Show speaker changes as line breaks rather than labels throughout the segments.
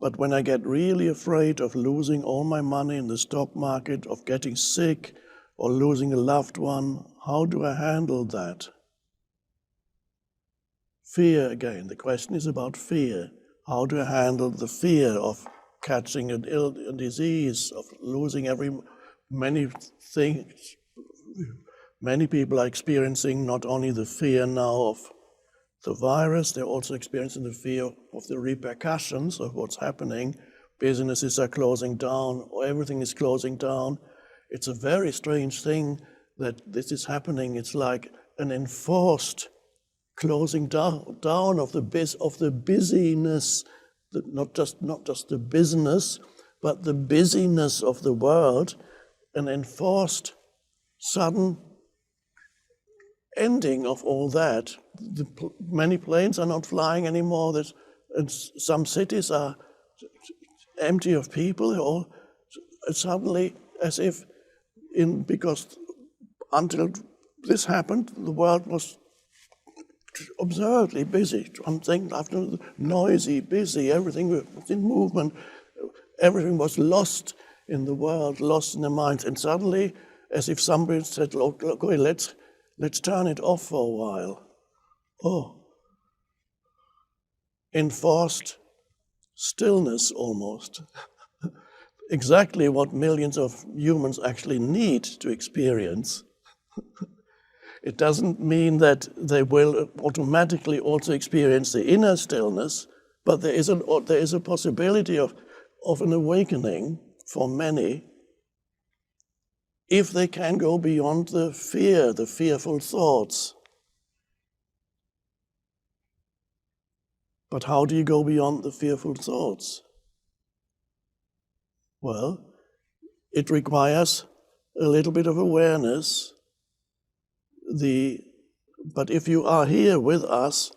But when I get really afraid of losing all my money in the stock market, of getting sick, or losing a loved one, how do I handle that? Fear again. The question is about fear. How do I handle the fear of catching a disease, of losing many things? Many people are experiencing not only the fear now of the virus, they're also experiencing the fear of the repercussions of what's happening. Businesses are closing down, or everything is closing down. It's a very strange thing that this is happening. It's like an enforced closing down of the busyness, not just the business, but the busyness of the world, an enforced sudden ending of all that. Many planes are not flying anymore. And some cities are empty of people, or suddenly, as if because until this happened, the world was absurdly busy. One thing after noisy, busy, everything was in movement. Everything was lost in the world, lost in the minds. And suddenly, as if somebody said, look, let's turn it off for a while. Oh, enforced stillness almost. Exactly what millions of humans actually need to experience. It doesn't mean that they will automatically also experience the inner stillness, but there is a possibility of an awakening for many if they can go beyond the fear, the fearful thoughts. But how do you go beyond the fearful thoughts? Well, it requires a little bit of awareness. But if you are here with us,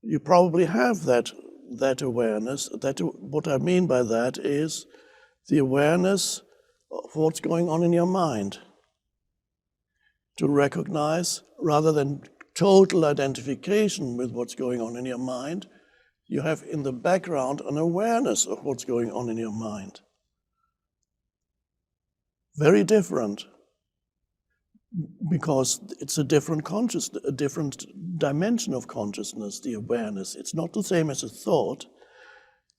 you probably have that awareness. What I mean by that is the awareness of what's going on in your mind. To recognize, rather than total identification with what's going on in your mind, you have in the background an awareness of what's going on in your mind. Very different, because it's a different consciousness, a different dimension of consciousness, the awareness. It's not the same as a thought.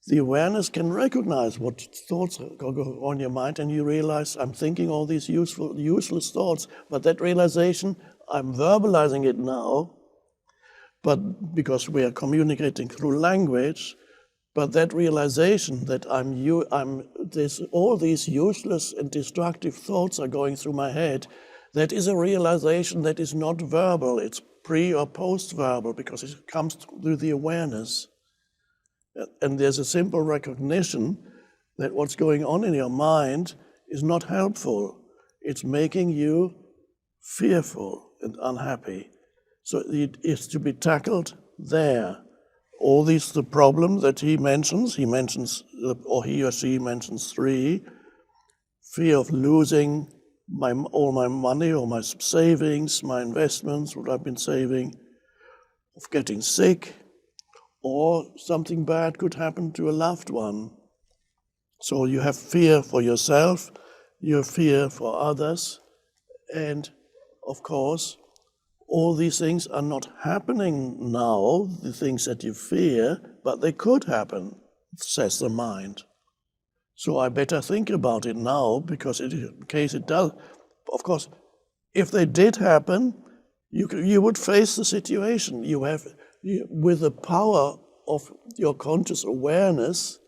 The awareness can recognize what thoughts go on in your mind, and you realize, I'm thinking all these useless thoughts, but that realization, I'm verbalizing it now, but because we are communicating through language, but that realization that all these useless and destructive thoughts are going through my head, that is a realization that is not verbal. It's pre or post-verbal, because it comes through the awareness. And there's a simple recognition that what's going on in your mind is not helpful. It's making you fearful and unhappy. So it is to be tackled there. All these, the problem that he mentions, or he or she mentions 3, fear of losing all my money, or my savings, my investments, what I've been saving, of getting sick, or something bad could happen to a loved one. So you have fear for yourself, you have fear for others, and of course, all these things are not happening now, the things that you fear, but they could happen, says the mind. So I better think about it now, because in case it does, of course, if they did happen, you would face the situation. With the power of your conscious awareness,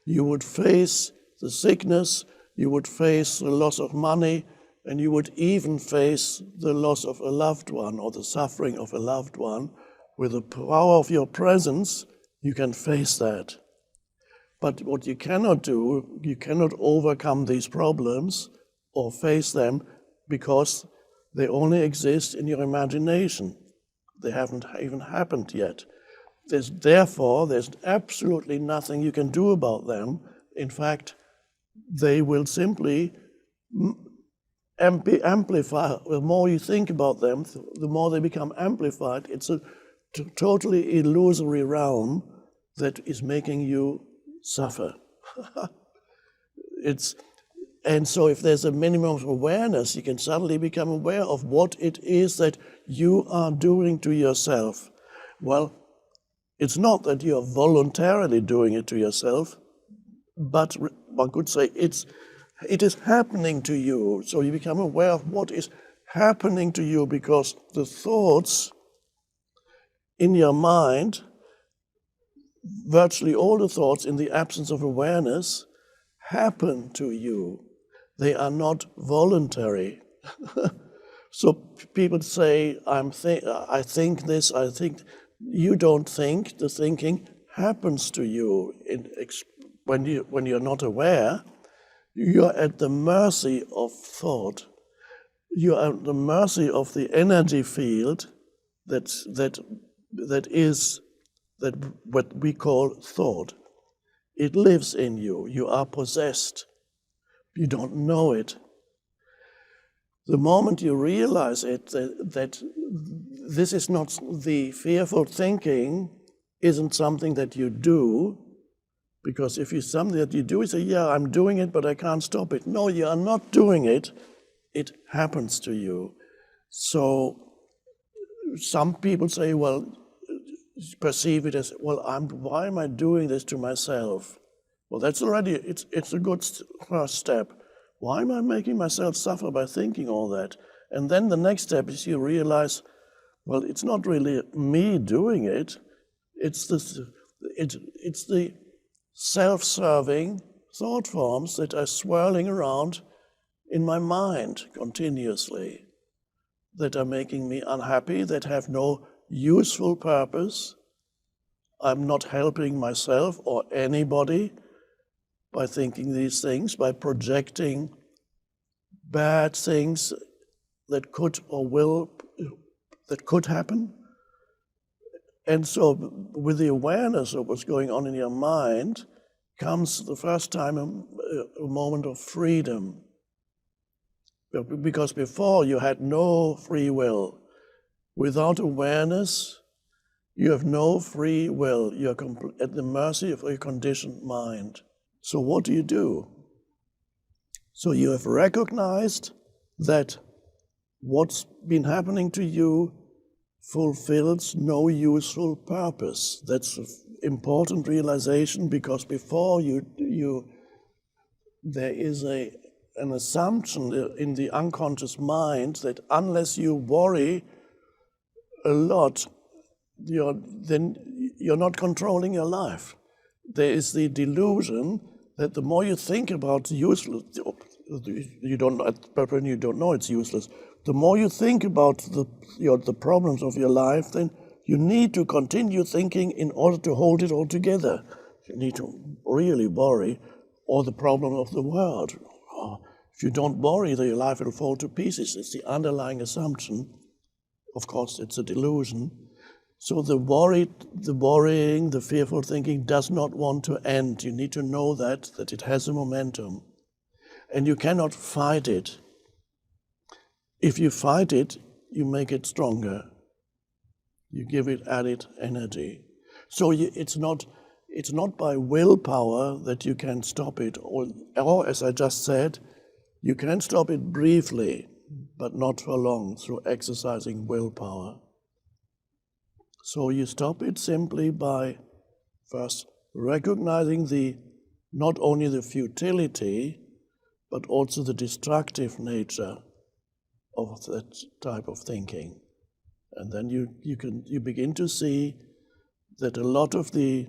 you would face the sickness, you would face the loss of money, and you would even face the loss of a loved one or the suffering of a loved one. With the power of your presence, you can face that. But what you cannot do, you cannot overcome these problems or face them, because they only exist in your imagination. They haven't even happened yet. Therefore, there's absolutely nothing you can do about them. In fact, they will simply amplify. The more you think about them, the more they become amplified. It's a totally illusory realm that is making you suffer. And so if there's a minimum of awareness, you can suddenly become aware of what it is that you are doing to yourself. Well, it's not that you are voluntarily doing it to yourself, but one could say it is happening to you. So you become aware of what is happening to you, because the thoughts in your mind, virtually all the thoughts in the absence of awareness, happen to you. They are not voluntary. So people say, I think this, I think. You don't think, the thinking happens to you. When you're not aware, you're at the mercy of thought. You're at the mercy of the energy field that what we call thought. It lives in you. You are possessed. You don't know it. The moment you realize it, that this is not the fearful thinking, isn't something that you do, because if it's something that you do, you say, yeah, I'm doing it, but I can't stop it. No, you are not doing it. It happens to you. So some people say, well, perceive it as, well, why am I doing this to myself? Well, that's already, it's a good first step. Why am I making myself suffer by thinking all that? And then the next step is you realize, well, it's not really me doing it. It's the self-serving thought forms that are swirling around in my mind continuously, that are making me unhappy, that have no useful purpose. I'm not helping myself or anybody by thinking these things, by projecting bad things that could happen. And so with the awareness of what's going on in your mind comes the first time a moment of freedom. Because before you had no free will. Without awareness, you have no free will. You're at the mercy of a conditioned mind. So what do? So you have recognized that what's been happening to you fulfills no useful purpose. That's an important realization, because before there is an assumption in the unconscious mind that unless you worry a lot, then you're not controlling your life. There is the delusion that the more you think about useless, you don't know it's useless. The more you think about the problems of your life, then you need to continue thinking in order to hold it all together. You need to really worry, or the problem of the world. If you don't worry, then your life will fall to pieces. It's the underlying assumption. Of course, it's a delusion. So the worrying, the fearful thinking does not want to end. You need to know that it has a momentum. And you cannot fight it. If you fight it, you make it stronger. You give it added energy. So it's not by willpower that you can stop it, or as I just said, you can stop it briefly, but not for long, through exercising willpower. So you stop it simply by first recognizing not only the futility, but also the destructive nature of that type of thinking. And then you begin to see that a lot of the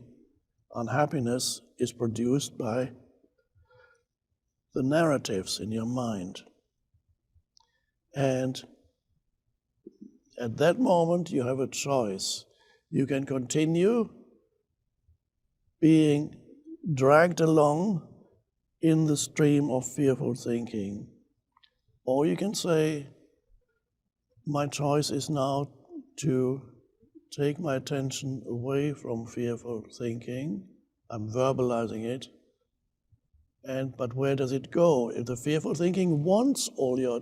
unhappiness is produced by the narratives in your mind. And at that moment, you have a choice. You can continue being dragged along in the stream of fearful thinking. Or you can say, my choice is now to take my attention away from fearful thinking. I'm verbalizing it. But where does it go? If the fearful thinking wants all your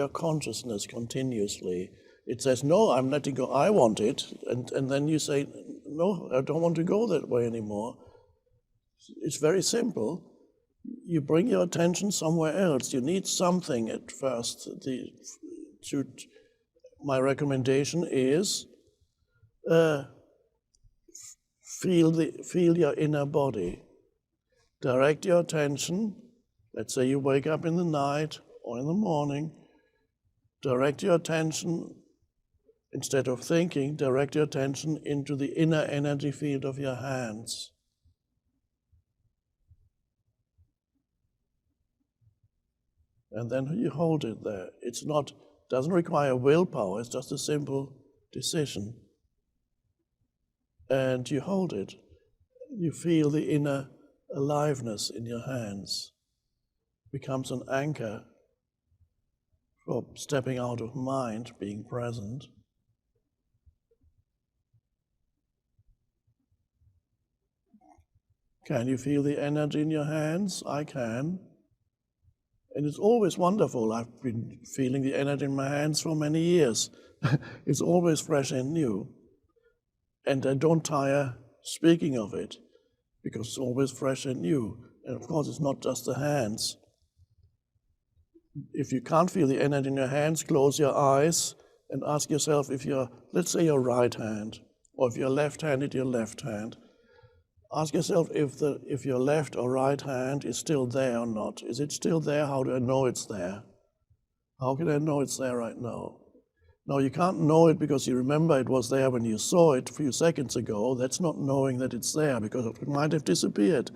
consciousness continuously. It says, no, I'm letting go, I want it. And then you say, no, I don't want to go that way anymore. It's very simple. You bring your attention somewhere else. You need something at first. My recommendation is feel your inner body. Direct your attention. Let's say you wake up in the night or in the morning. Direct your attention, instead of thinking, direct your attention into the inner energy field of your hands. And then you hold it there. Doesn't require willpower, it's just a simple decision. And you hold it. You feel the inner aliveness in your hands. Becomes an anchor for stepping out of mind, being present. Can you feel the energy in your hands? I can. And it's always wonderful. I've been feeling the energy in my hands for many years. It's always fresh and new. And I don't tire speaking of it, because it's always fresh and new. And of course, it's not just the hands. If you can't feel the energy in your hands, close your eyes and ask yourself if let's say your right hand, or if you're left-handed, your left hand. Ask yourself if your left or right hand is still there or not. Is it still there? How do I know it's there? How can I know it's there right now? No, you can't know it because you remember it was there when you saw it a few seconds ago. That's not knowing that it's there, because it might have disappeared.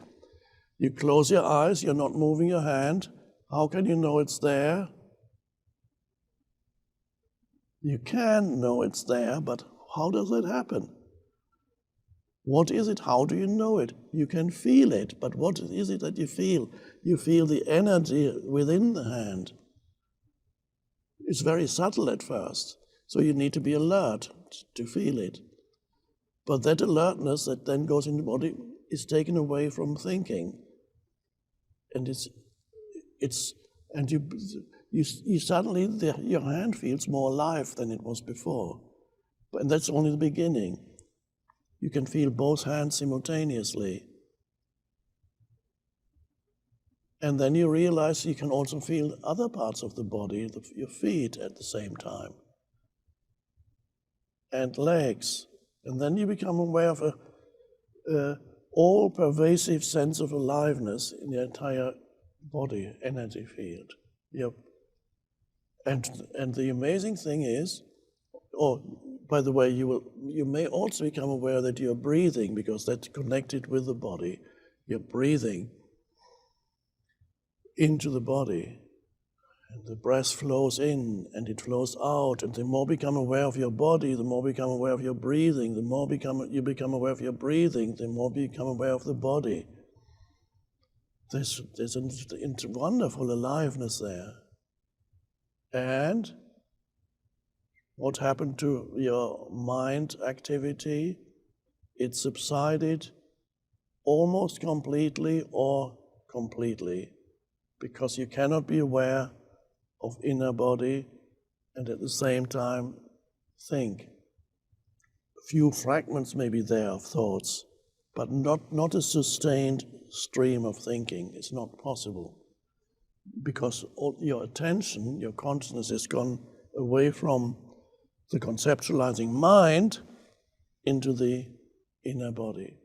You close your eyes, you're not moving your hand. How can you know it's there? You can know it's there, but how does that happen? What is it? How do you know it? You can feel it, but what is it that you feel? You feel the energy within the hand. It's very subtle at first, so you need to be alert to feel it. But that alertness that then goes in the body is taken away from thinking. And you suddenly, your hand feels more alive than it was before. And that's only the beginning. You can feel both hands simultaneously. And then you realize you can also feel other parts of the body, your feet at the same time, and legs. And then you become aware of a all-pervasive sense of aliveness in the entire body, energy field. Yep. And the amazing thing is, by the way, you may also become aware that you're breathing, because that's connected with the body. You're breathing into the body, and the breath flows in and it flows out. And the more you become aware of your body, the more you become aware of your breathing. The more you become aware of your breathing, the more you become aware of the body. There's a wonderful aliveness there. And what happened to your mind activity? It subsided almost completely or completely, because you cannot be aware of inner body and at the same time think. A few fragments may be there of thoughts, but not a sustained stream of thinking. It's not possible, because all your attention, your consciousness has gone away from the conceptualizing mind into the inner body.